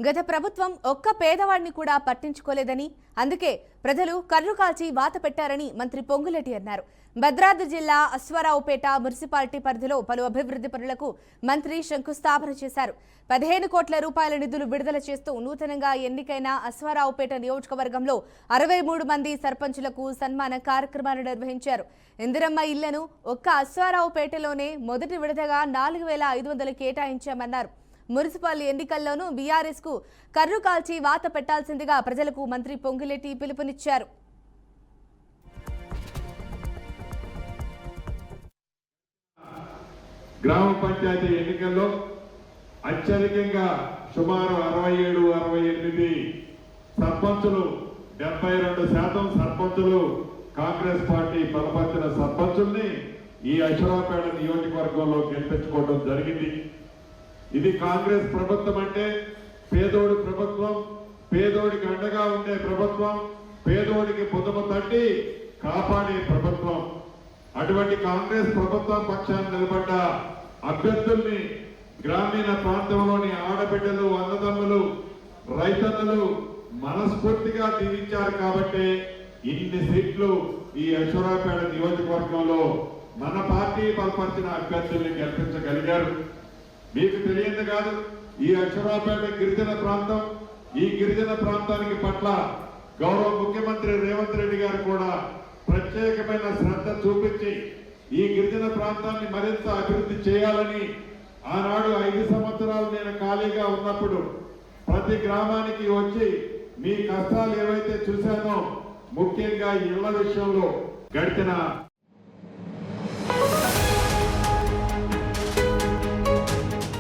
గత ప్రభుత్వం ఒక్క పేదవాడిని కూడా పట్టించుకోలేదని, అందుకే ప్రజలు కర్రు కాల్చి వాత పెట్టారని మంత్రి పొంగులేటి అన్నారు. భద్రాద్రి జిల్లా అశ్వారావుపేట మున్సిపాలిటీ పరిధిలో పలు అభివృద్ధి పనులకు మంత్రి శంకుస్థాపన చేశారు. 15 కోట్ల రూపాయల నిధులు విడుదల చేస్తూ నూతనంగా ఎన్నికైన అశ్వారావుపేట నియోజకవర్గంలో 63 మంది సర్పంచులకు సన్మాన కార్యక్రమాలు నిర్వహించారు. ఇందిరమ్మ ఇళ్లను ఒక్క అశ్వారావుపేటలోనే మొదటి విడతగా 4500 కేటాయించామన్నారు. మున్సిపల్ ఎన్నికల్లోనూ బీఆర్ఎస్ కు కర్రు కాల్చి వాత పెట్టాల్సిందిగా ప్రజలకు మంత్రి పొంగులేటి పిలుపునిచ్చారు. గ్రామ పంచాయతీ ఎన్నికల్లో అత్యధికంగా సుమారు 67-68 సర్పంచులు 72% సర్పంచులు కాంగ్రెస్ పార్టీ బలపరిచిన సర్పంచుల్ని ఈ అశ్వారావుపేట నియోజకవర్గంలో గెలిపించుకోవడం జరిగింది. ఇది కాంగ్రెస్ ప్రభుత్వం అంటే పేదోడి ప్రభుత్వం, పేదోడికి అండగా ఉండే ప్రభుత్వం, పేదోడికి పొదుపు తట్టి కాపాడే ప్రభుత్వం. అటువంటి కాంగ్రెస్ ప్రభుత్వం పక్షాన నిలబడ్డ అభ్యర్థుల్ని గ్రామీణ ప్రాంతంలోని ఆడబిడ్డలు, అన్నదమ్ములు, రైతన్నలు మనస్ఫూర్తిగా దీవించారు. కాబట్టి ఇన్ని సీట్లు ఈ అశ్వారావుపేట నియోజకవర్గంలో మన పార్టీ బలపరిచిన అభ్యర్థుల్ని గెలిపించగలిగారు. మీకు తెలియదు కాదు, ఈ అశ్వారావుపేట గిరిజన ప్రాంతం, ఈ గిరిజన ప్రాంతానికి పట్ల గౌరవ ముఖ్యమంత్రి రేవంత్ రెడ్డి గారు కూడా ప్రత్యేకమైన శ్రద్ధ చూపించి ఈ గిరిజన ప్రాంతాన్ని మరింత అభివృద్ధి చేయాలని ఆనాడు 5 సంవత్సరాలు నేను ఖాళీగా ఉన్నప్పుడు ప్రతి గ్రామానికి వచ్చి మీ కష్టాలు ఏవైతే చూశానో, ముఖ్యంగా ఇళ్ల విషయంలో గడిచిన